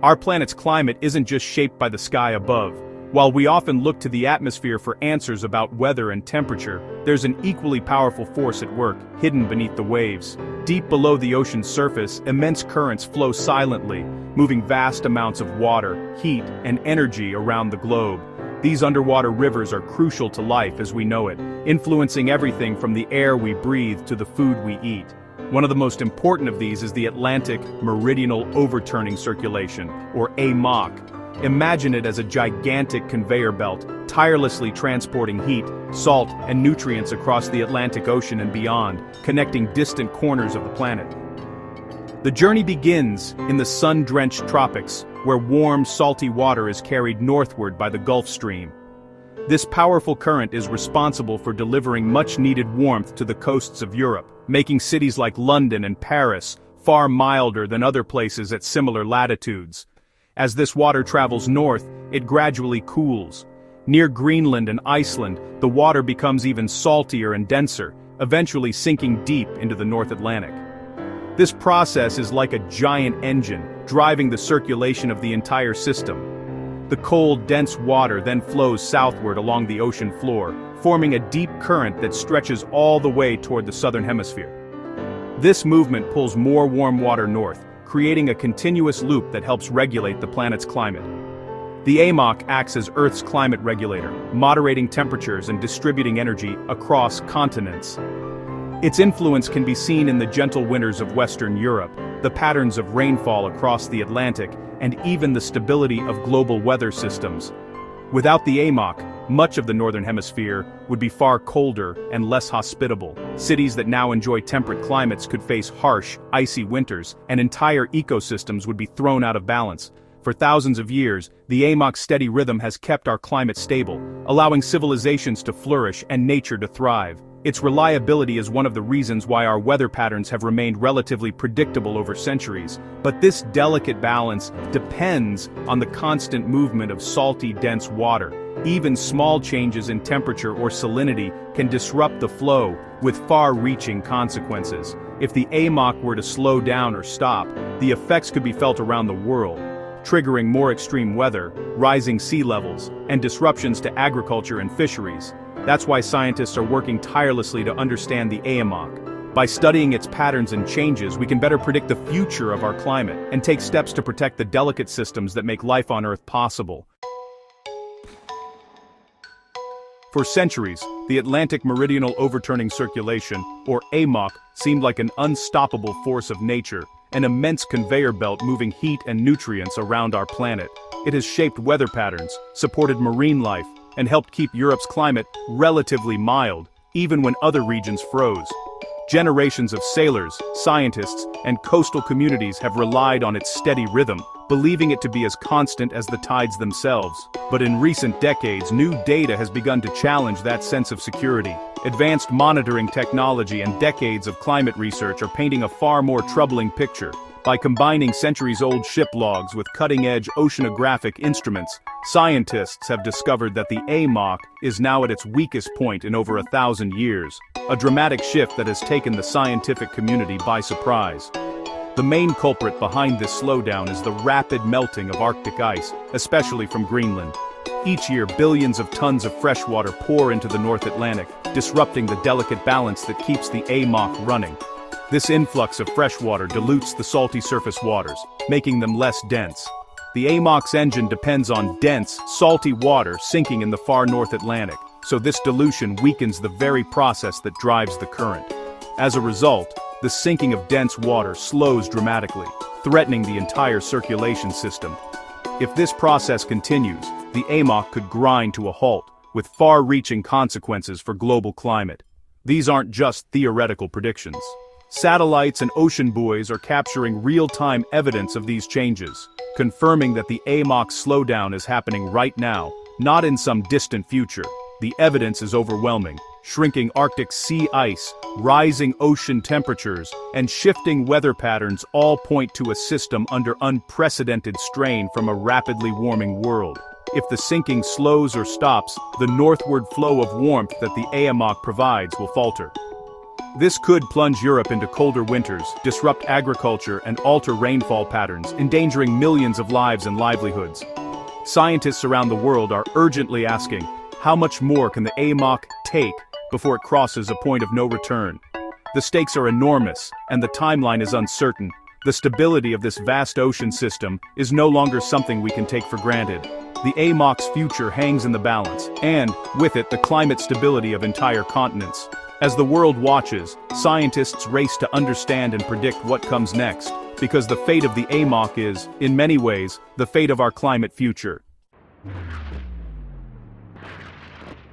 Our planet's climate isn't just shaped by the sky above. While we often look to the atmosphere for answers about weather and temperature, there's an equally powerful force at work, hidden beneath the waves. Deep below the ocean's surface, immense currents flow silently, moving vast amounts of water, heat, and energy around the globe. These underwater rivers are crucial to life as we know it, influencing everything from the air we breathe to the food we eat. One of the most important of these is the Atlantic Meridional Overturning Circulation, or AMOC. Imagine it as a gigantic conveyor belt, tirelessly transporting heat, salt, and nutrients across the Atlantic Ocean and beyond, connecting distant corners of the planet. The journey begins in the sun-drenched tropics, where warm, salty water is carried northward by the Gulf Stream. This powerful current is responsible for delivering much-needed warmth to the coasts of Europe, making cities like London and Paris far milder than other places at similar latitudes. As this water travels north, it gradually cools. Near Greenland and Iceland, the water becomes even saltier and denser, eventually sinking deep into the North Atlantic. This process is like a giant engine, driving the circulation of the entire system. The cold, dense water then flows southward along the ocean floor, forming a deep current that stretches all the way toward the southern hemisphere. This movement pulls more warm water north, creating a continuous loop that helps regulate the planet's climate. The AMOC acts as Earth's climate regulator, moderating temperatures and distributing energy across continents. Its influence can be seen in the gentle winters of Western Europe, the patterns of rainfall across the Atlantic, and even the stability of global weather systems. Without the AMOC, much of the northern hemisphere would be far colder and less hospitable. Cities that now enjoy temperate climates could face harsh, icy winters, and entire ecosystems would be thrown out of balance. For thousands of years, the AMOC's steady rhythm has kept our climate stable, allowing civilizations to flourish and nature to thrive. Its reliability is one of the reasons why our weather patterns have remained relatively predictable over centuries. But this delicate balance depends on the constant movement of salty, dense water. Even small changes in temperature or salinity can disrupt the flow, with far-reaching consequences. If the AMOC were to slow down or stop, the effects could be felt around the world, triggering more extreme weather, rising sea levels, and disruptions to agriculture and fisheries. That's why scientists are working tirelessly to understand the AMOC. By studying its patterns and changes, we can better predict the future of our climate and take steps to protect the delicate systems that make life on Earth possible. For centuries, the Atlantic Meridional Overturning Circulation, or AMOC, seemed like an unstoppable force of nature, an immense conveyor belt moving heat and nutrients around our planet. It has shaped weather patterns, supported marine life, and helped keep Europe's climate relatively mild, even when other regions froze. Generations of sailors, scientists, and coastal communities have relied on its steady rhythm, believing it to be as constant as the tides themselves. But in recent decades, new data has begun to challenge that sense of security. Advanced monitoring technology and decades of climate research are painting a far more troubling picture. By combining centuries-old ship logs with cutting-edge oceanographic instruments, scientists have discovered that the AMOC is now at its weakest point in over 1,000 years, a dramatic shift that has taken the scientific community by surprise. The main culprit behind this slowdown is the rapid melting of Arctic ice, especially from Greenland. Each year, billions of tons of fresh water pour into the North Atlantic, disrupting the delicate balance that keeps the AMOC running. This influx of fresh water dilutes the salty surface waters, making them less dense. The AMOC's engine depends on dense, salty water sinking in the far North Atlantic, so this dilution weakens the very process that drives the current. As a result, the sinking of dense water slows dramatically, threatening the entire circulation system. If this process continues, the AMOC could grind to a halt, with far-reaching consequences for global climate. These aren't just theoretical predictions. Satellites and ocean buoys are capturing real-time evidence of these changes, confirming that the AMOC slowdown is happening right now, not in some distant future. The evidence is overwhelming. Shrinking Arctic sea ice, rising ocean temperatures, and shifting weather patterns all point to a system under unprecedented strain from a rapidly warming world. If the sinking slows or stops, the northward flow of warmth that the AMOC provides will falter. This could plunge Europe into colder winters, disrupt agriculture and alter rainfall patterns, endangering millions of lives and livelihoods. Scientists around the world are urgently asking, how much more can the AMOC take before it crosses a point of no return? The stakes are enormous, and the timeline is uncertain. The stability of this vast ocean system is no longer something we can take for granted. The AMOC's future hangs in the balance, and, with it, the climate stability of entire continents. As the world watches, scientists race to understand and predict what comes next, because the fate of the AMOC is, in many ways, the fate of our climate future.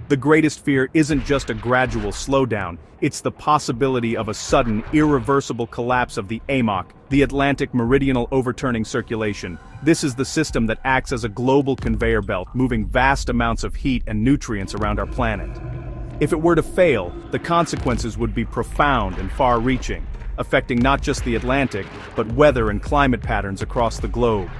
The greatest fear isn't just a gradual slowdown, it's the possibility of a sudden, irreversible collapse of the AMOC, the Atlantic Meridional Overturning Circulation. This is the system that acts as a global conveyor belt, moving vast amounts of heat and nutrients around our planet. If it were to fail, the consequences would be profound and far-reaching, affecting not just the Atlantic, but weather and climate patterns across the globe.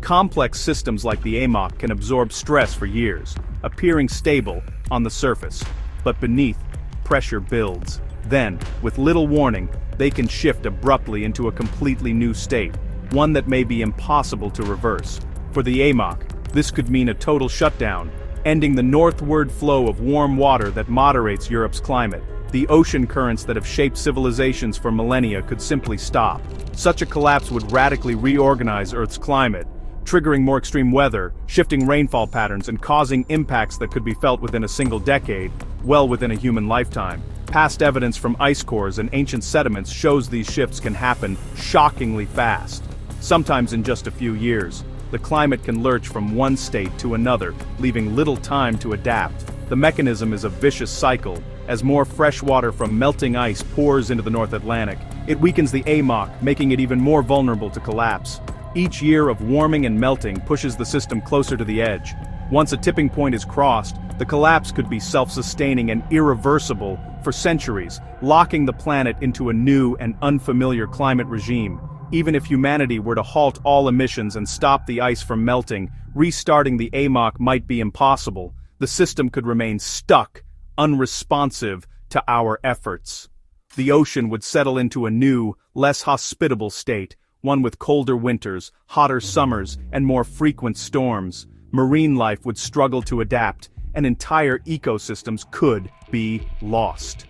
Complex systems like the AMOC can absorb stress for years, appearing stable on the surface, but beneath, pressure builds. Then, with little warning, they can shift abruptly into a completely new state, one that may be impossible to reverse. For the AMOC, this could mean a total shutdown, ending the northward flow of warm water that moderates Europe's climate. The ocean currents that have shaped civilizations for millennia could simply stop. Such a collapse would radically reorganize Earth's climate, triggering more extreme weather, shifting rainfall patterns, and causing impacts that could be felt within a single decade, well within a human lifetime. Past evidence from ice cores and ancient sediments shows these shifts can happen shockingly fast. Sometimes in just a few years, the climate can lurch from one state to another, leaving little time to adapt. The mechanism is a vicious cycle. As more fresh water from melting ice pours into the North Atlantic, it weakens the AMOC, making it even more vulnerable to collapse. Each year of warming and melting pushes the system closer to the edge. Once a tipping point is crossed, the collapse could be self-sustaining and irreversible for centuries, locking the planet into a new and unfamiliar climate regime. Even if humanity were to halt all emissions and stop the ice from melting, restarting the AMOC might be impossible. The system could remain stuck, unresponsive to our efforts. The ocean would settle into a new, less hospitable state, one with colder winters, hotter summers, and more frequent storms. Marine life would struggle to adapt, and entire ecosystems could be lost.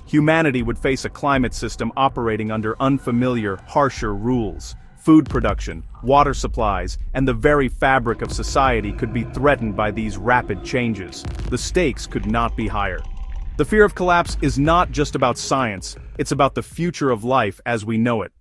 Humanity would face a climate system operating under unfamiliar, harsher rules. Food production, water supplies, and the very fabric of society could be threatened by these rapid changes. The stakes could not be higher. The fear of collapse is not just about science, it's about the future of life as we know it.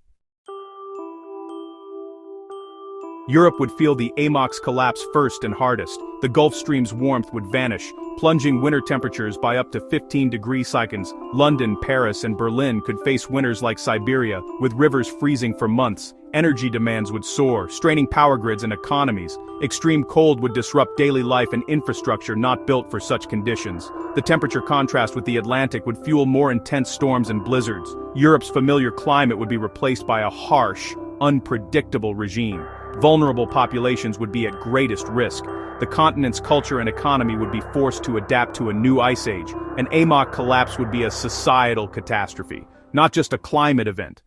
Europe would feel the AMOC's collapse first and hardest. The Gulf Stream's warmth would vanish, plunging winter temperatures by up to 15 degrees Celsius. London, Paris, and Berlin could face winters like Siberia, with rivers freezing for months. Energy demands would soar, straining power grids and economies. Extreme cold would disrupt daily life and infrastructure not built for such conditions. The temperature contrast with the Atlantic would fuel more intense storms and blizzards. Europe's familiar climate would be replaced by a harsh, unpredictable regime. Vulnerable populations would be at greatest risk. The continent's culture and economy would be forced to adapt to a new ice age. An AMOC collapse would be a societal catastrophe, not just a climate event.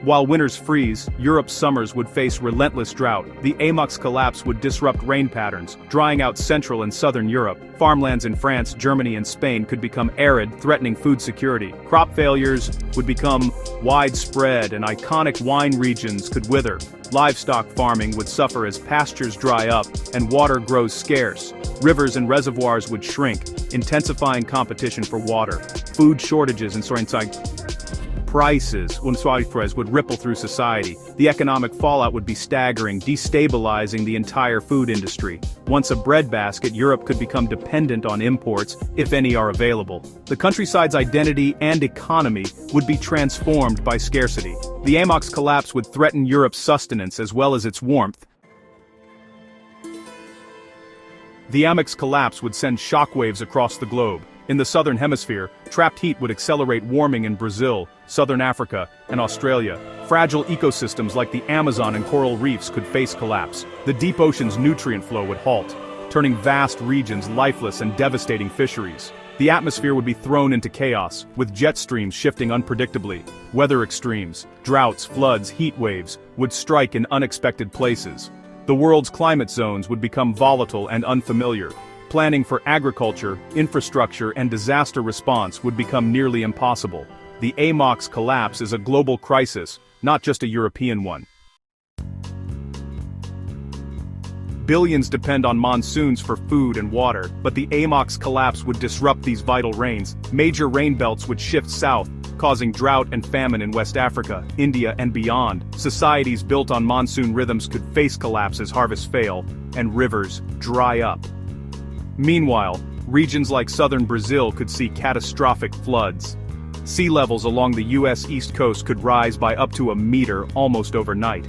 While winters freeze, Europe's summers would face relentless drought. The AMOC's collapse would disrupt rain patterns, drying out Central and Southern Europe. Farmlands in France, Germany, and Spain could become arid, threatening food security. Crop failures would become widespread, and iconic wine regions could wither. Livestock farming would suffer as pastures dry up and water grows scarce. Rivers and reservoirs would shrink, intensifying competition for water. Food shortages and prices would ripple through society. The economic fallout would be staggering, destabilizing the entire food industry. Once a breadbasket, Europe could become dependent on imports, if any are available. The countryside's identity and economy would be transformed by scarcity. The AMOC's collapse would threaten Europe's sustenance as well as its warmth. The AMOC's collapse would send shockwaves across the globe. In the southern hemisphere, trapped heat would accelerate warming in Brazil, southern Africa, and Australia. Fragile ecosystems like the Amazon and coral reefs could face collapse. The deep ocean's nutrient flow would halt, turning vast regions lifeless and devastating fisheries. The atmosphere would be thrown into chaos, with jet streams shifting unpredictably. Weather extremes, droughts, floods, heat waves, would strike in unexpected places. The world's climate zones would become volatile and unfamiliar. Planning for agriculture, infrastructure, and disaster response would become nearly impossible. The AMOC's collapse is a global crisis, not just a European one. Billions depend on monsoons for food and water, but the AMOC's collapse would disrupt these vital rains. Major rain belts would shift south, causing drought and famine in West Africa, India, and beyond. Societies built on monsoon rhythms could face collapse as harvests fail, and rivers dry up. Meanwhile, regions like southern Brazil could see catastrophic floods. Sea levels along the U.S. East Coast could rise by up to a meter almost overnight.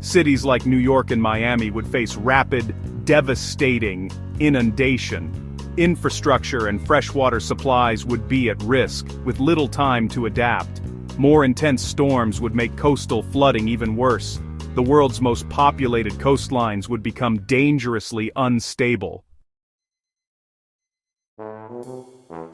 Cities like New York and Miami would face rapid, devastating inundation. Infrastructure and freshwater supplies would be at risk, with little time to adapt. More intense storms would make coastal flooding even worse. The world's most populated coastlines would become dangerously unstable.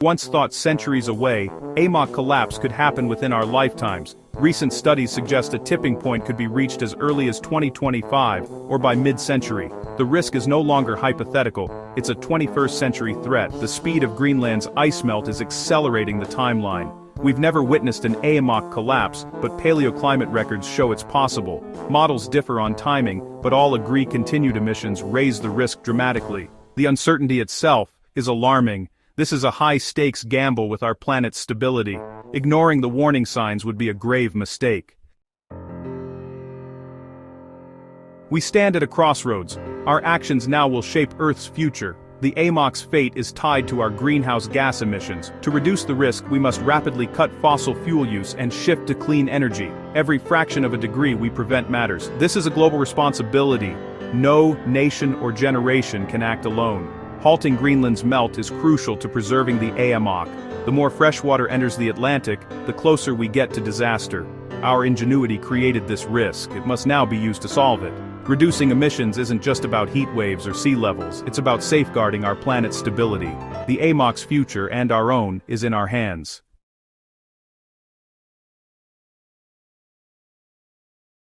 Once thought centuries away, AMOC collapse could happen within our lifetimes. Recent studies suggest a tipping point could be reached as early as 2025, or by mid-century. The risk is no longer hypothetical, it's a 21st century threat. The speed of Greenland's ice melt is accelerating the timeline. We've never witnessed an AMOC collapse, but paleoclimate records show it's possible. Models differ on timing, but all agree continued emissions raise the risk dramatically. The uncertainty itself is alarming. This is a high-stakes gamble with our planet's stability. Ignoring the warning signs would be a grave mistake. We stand at a crossroads. Our actions now will shape Earth's future. The AMOC's fate is tied to our greenhouse gas emissions. To reduce the risk, we must rapidly cut fossil fuel use and shift to clean energy. Every fraction of a degree we prevent matters. This is a global responsibility. No nation or generation can act alone. Halting Greenland's melt is crucial to preserving the AMOC. The more fresh water enters the Atlantic, the closer we get to disaster. Our ingenuity created this risk. It must now be used to solve it. Reducing emissions isn't just about heat waves or sea levels, it's about safeguarding our planet's stability. The AMOC's future and our own is in our hands.